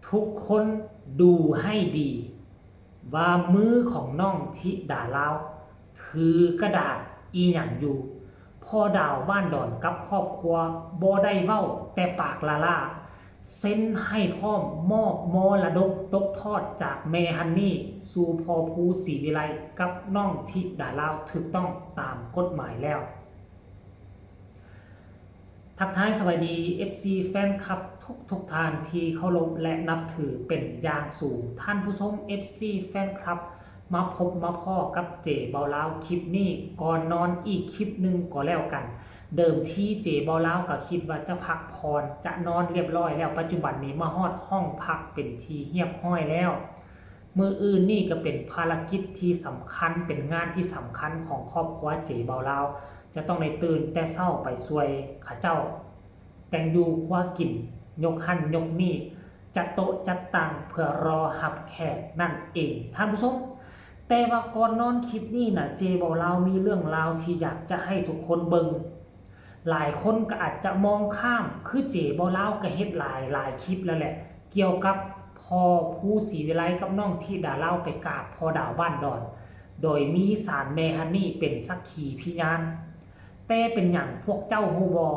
ทุกคนดูให้ดีว่ามือของน้องธิดาลาวถือกระดาษอีหยังอยู่พ่อดาวบ้านดอนกับครอบครัวบ่ได้เว้าแต่ปากละล่าเซ็นให้พร้อมมอบมรดกตกทอดจากแม่ฮันนี่สู่พ่อภูศรีวิไลกับน้องธิดาลาวถูกต้องตามกฎหมายแล้ว ทักทายสวัสดี FC แฟนคลับทุกท่านที่เคารพและนับถือเป็นอย่างสูงท่านผู้ชม FC แฟนคลับมาพบมาพ่อกับเจเบาลาวคลิปนี้ก่อนนอนอีกคลิปหนึ่งก็แล้วกันเดิมที่เจเบาลาวก็คิดว่าจะพักผ่อนจะนอนเรียบร้อยแล้วปัจจุบันนี้มาฮอดห้องพักเป็นทีเรียบร้อยแล้วมืออื่นนี่ก็เป็นภารกิจที่สำคัญเป็นงานที่สำคัญของครอบครัวเจเบาลาวจะต้องได้ตื่นแต่เช้าไปช่วยข้าเจ้าแต่งอยู่คว้ากินยกหั่นยกนี่จัดโต๊ะจัดตังเพื่อรอหับแขกนั่นเองท่านผู้ชมแต่ว่าก่อนนอนคลิปนี้นะเจเบาลาวมีเรื่องราวที่อยากจะให้ทุกคนเบิ่งหลายคนก็อาจจะมองข้ามคือเจเบาลาวก็เฮ็ดหลายคลิปแล้วแหละเกี่ยวกับพ่อภูศรีวิไลกับน้องธิดาลาวไปกราบพ่อดาวบ้านดอนโดยมีศาลแม่ฮันนี่เป็นสักขีพยานแต่เป็นอย่างพวกเจ้าฮู้บ่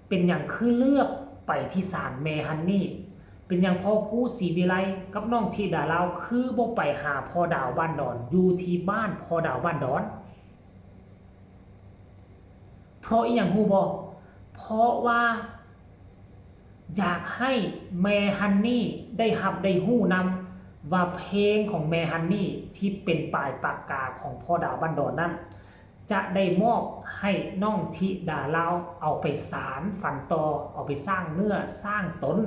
เป็นอย่างคือเลือกไปที่ศาลแม่ฮันนี่เป็นอย่างพ่อภูศรีวิไลกับน้องธิดาลาวคือบ่ไปหาพ่อดาวบ้านดอนอยู่ที่บ้านพ่อดาวบ้านดอนเพราะอีหยังฮู้บ่เพราะว่าอยากให้แม่ฮันนี่ได้รับได้ฮู้นำว่าเพลงของแม่ฮันนี่ที่เป็นปลายปากกาของพ่อดาวบ้านดอนนั้นจะได้มอบให้น้องธิดาลาวเอาไปสารฝันต่อเอาไปสร้างเนื้อสร้างตน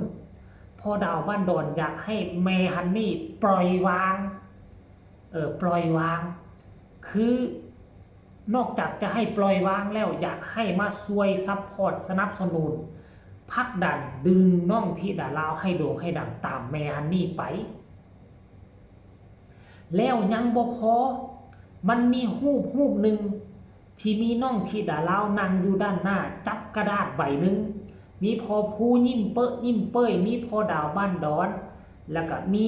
พ่อดาวบ้านดอนอยากให้แม่ฮันนี่ปล่อยวางปล่อยวางคือนอกจากจะให้ปล่อยวางแล้วอยากให้มาช่วยซัพพอร์ตสนับสนุนผลักดันดึงน้องธิดาลาวให้โด่งให้ดังตามแม่ฮันนี่ไปแล้วยังบ่พอมันมีรูปหนึ่งที่มีน้องธิดาลาวนั่งอยู่ด้านหน้าจับกระดาษใบหนึ่งมีพ่อภูยิ้มเป้ยมีพ่อดาวบ้านดอนแล้วก็มี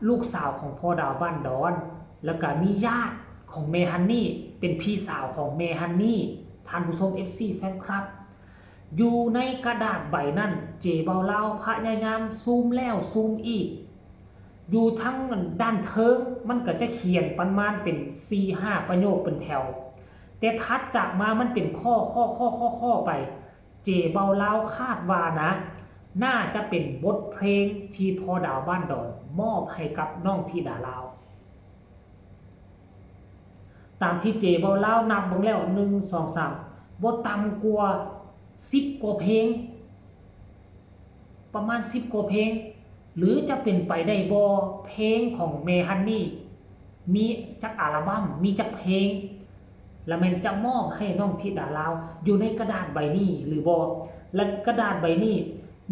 ลูกสาวของพ่อดาวบ้านดอนแล้วก็มีญาติของเมฮันนี่เป็นพี่สาวของเมฮันนี่ท่านผู้ชม FC แฟนคลับอยู่ในกระดาษใบนั้นเจเบาลาวพยายามซูมแล้วซูมอีกอยู่ทั้งด้านเทิงมันก็จะเขียนประมาณเป็น 4-5 ประโยคเป็นแถวแต่ทัดจากมามันเป็นข้อไปเจเบาลาวคาดว่านะน่าจะเป็นบทเพลงที่พ่อดาวบ้านดอนมอบให้กับน้องธิดาลาวตามที่เจเบาลาวนับลงแล้ว1 2 3บ่ต่ำกว่า10กว่าเพลงประมาณ10กว่าเพลงหรือจะเป็นไปได้บ่เพลงของเมฮันนี่มีจักอัลบั้มมีจักเพลงแล้วมันจะมอบให้น้องธิดาลาวอยู่ในกระดาษใบนี้หรือบ่และกระดาษใบนี้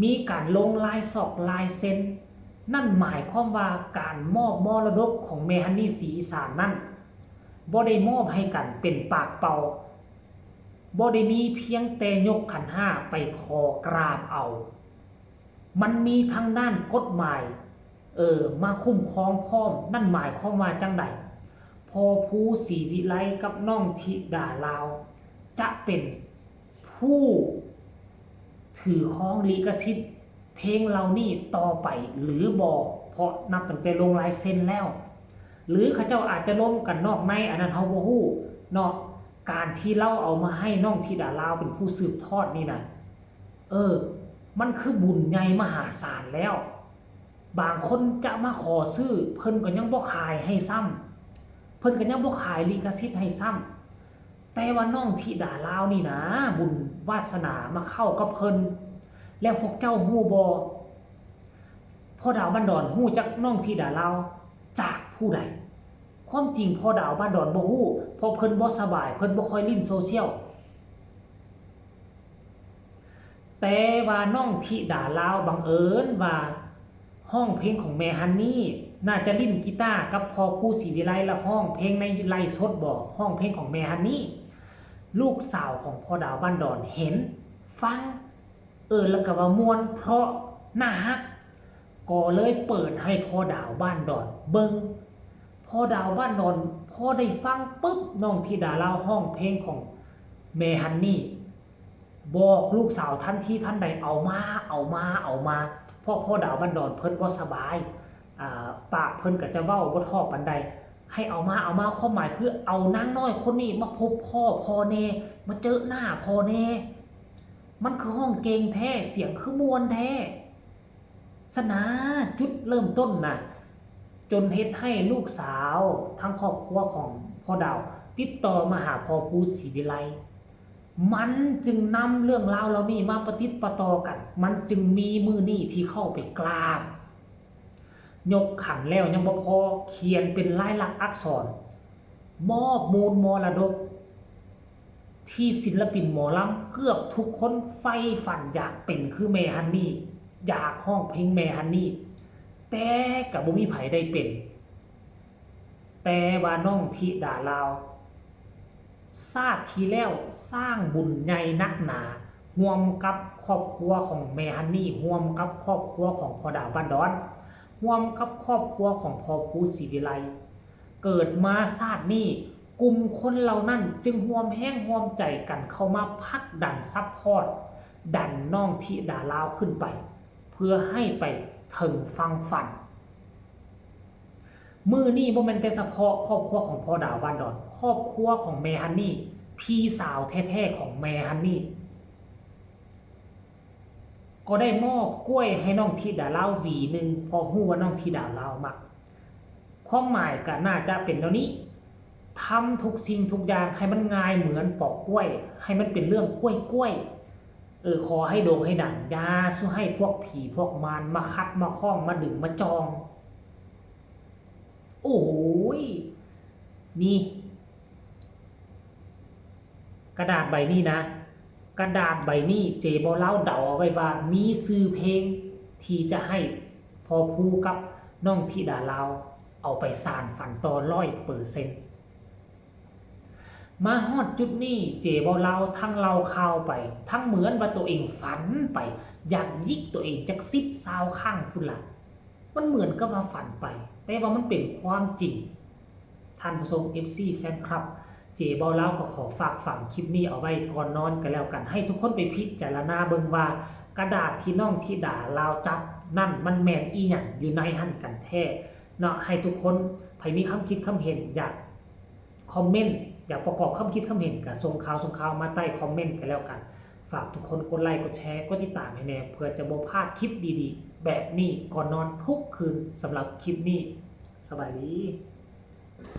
มีการลงลายศอกลายเซ็นนั่นหมายความว่าการมอบมรดกของเมฮันนี่ศรีอีสานนั้นบ่ได้มอบให้กันเป็นปากเปล่าบ่ได้มีเพียงแต่ยกขันห้าไปขอกราบเอามันมีทางด้านกฎหมายมาคุ้มครองพร้อมนั่นหมายความว่าจังไดพ่อภูศรีวิไลกับน้องธิดาลาวจะเป็นผู้ถือครองลิขสิทธิ์เพลงเหล่านี้ต่อไปหรือบ่เพราะนับตั้งแต่ลงลายเซ็นแล้วหรือเขาเจ้าอาจจะล้มกันนอกในอันนั้นเฮาบ่ฮู้เนาะการที่เราเอามาให้น้องธิดาลาวเป็นผู้สืบทอดนี่นะมันคือบุญใหญ่มหาศาลแล้วบางคนจะมาขอซื้อเพิ่นก็ยังบ่ขายให้ซ้ำเพิ่นก็ยังบ่ขายลิขสิทธิ์ให้ซ้ำแต่ว่าน้องธิดาลาวนี่นะบุญวาสนามาเข้ากับเพิ่นแล้วพวกเจ้าฮู้บ่พ่อดาวบ้านดอนฮู้จักน้องธิดาลาวจากผู้ใดความจริงพ่อดาวบ้านดอนบ่ฮู้เพราะเพิ่นบ่สบายเพิ่นบ่ค่อยลิ้นโซเชียลแต่ว่าน้องธิดาลาวบังเอิญว่าห้องเพลงของแม่ฮันนี่น่าจะลิ้นกีตาร์กับพ่อภูศรีวิไลและห้องเพลงในไลฟ์สดบ่ห้องเพลงของแม่ฮันนี่ลูกสาวของพ่อดาวบ้านดอนเห็นฟังแล้วก็ว่ามวนเพราะน่าฮัก ก็เลยเปิดให้พ่อดาวบ้านดอนเบิงพ่อดาวบ้านดอนพอได้ฟังปุ๊บน้องธิดาเล่าห้องเพลงของเมฮันนี่บอกลูกสาวทันทีทันใดเอามาเพราะพ่อดาวบ้านดอนเพิ่นบ่สบายปากเพิ่นก็จะเว้าบ่ทอปานใดให้เอามาความหมายคือเอานางน้อยคนนี้มาพบพ่อแน่มาเจอหน้าพ่อแน่มันคือห้องเกงแท้เสียงคือมวลแท้สนาจุดเริ่มต้นน่ะจนเฮ็ดให้ลูกสาวทั้งครอบครัวของพ่อดาวติดต่อมาหาพ่อครูศรีวิไลมันจึงนำเรื่องราวเหล่านี้มาประติดประต่อกันมันจึงมีมือนี่ที่เข้าไปกราบยกขันแล้วยังบ่พอเขียนเป็นลายลักษณ์อักษรมอบมูลมรดกที่ศิลปินหมอลำเกือบทุกคนใฝ่ฝันอยากเป็นคือแม่ฮันนี่อยากห้องเพลงแม่ฮันนี่แต่ก็บ่มีไผได้เป็นแต่ว่าน้องธิดาลาวชาติที่แล้วสร้างบุญใหญ่นักหนาร่วมกับครอบครัวของแม่ฮันนี่ร่วมกับครอบครัวของพ่อดาวบ้านดอนร่วมกับครอบครัวของพ่อครูศรีวิไลเกิดมาชาตินี้กลุ่มคนเหล่านั้นจึงร่วมแห้งร่วมใจกันเข้ามาพักดันซัพพอร์ตดันน้องธิดาลาวขึ้นไปเพื่อให้ไปถึงฟังฝันมือนี่บ่แม่นแต่เฉพาะครอบครัวของพ่อดาวบ้านดอนครอบครัวของแม่ฮันนี่พี่สาวแท้ๆของแม่ฮันนี่ก็ได้มอบกล้วยให้น้องธิดาลาวหวีหนึ่งพอฮู้ว่าน้องธิดาลาวมักความหมายก็น่าจะเป็นแนวนี้ทำทุกสิ่งทุกอย่างให้มันง่ายเหมือนปอกกล้วยให้มันเป็นเรื่องกล้วยขอให้โด่งให้ดังยาสู้ให้พวกผีพวกมารมาคัดมาคล้องมาดึงมาจองโอ้ยนี่กระดาษใบนี้นะกระดาษใบนี้เจบอเล่าเดาเอาไว้ว่ามีซื้อเพลงที่จะให้พอพูกับน้องธิดาลาวเอาไปสานฝันต่อ100%มาฮอดจุดนี้เจบอเล่าทั้งเล่าข่าวไปทั้งเหมือนว่าตัวเองฝันไปอยากยิกตัวเองจาก10 20ข้างพุ่นล่ะมันเหมือนกับว่าฝันไปแต่ว่ามันเป็นความจริงท่านผู้ชม FC แฟนคลับเจเบาเล่าก็ขอฝากฝังคลิปนี้เอาไว้ก่อนนอนกันแล้วกันให้ทุกคนไปพิจารณาเบิ่งว่ากระดาษที่น้องธิดาลาวจับนั่นมันแม่นอีหยังอยู่ในหั่นกันแท้เนาะให้ทุกคนไผมีคำคิดคำเห็นอยากคอมเมนต์อยากประกอบคำคิดคำเห็นก็ส่งข่าวมาใต้คอมเมนต์กันแล้วกันฝากทุกคนกดไลค์กดแชร์กดติดตามให้แน่เพื่อจะบ่พลาดคลิปดีๆแบบนี้ก่อนนอนทุกคืนสำหรับคลิปนี้สบายดี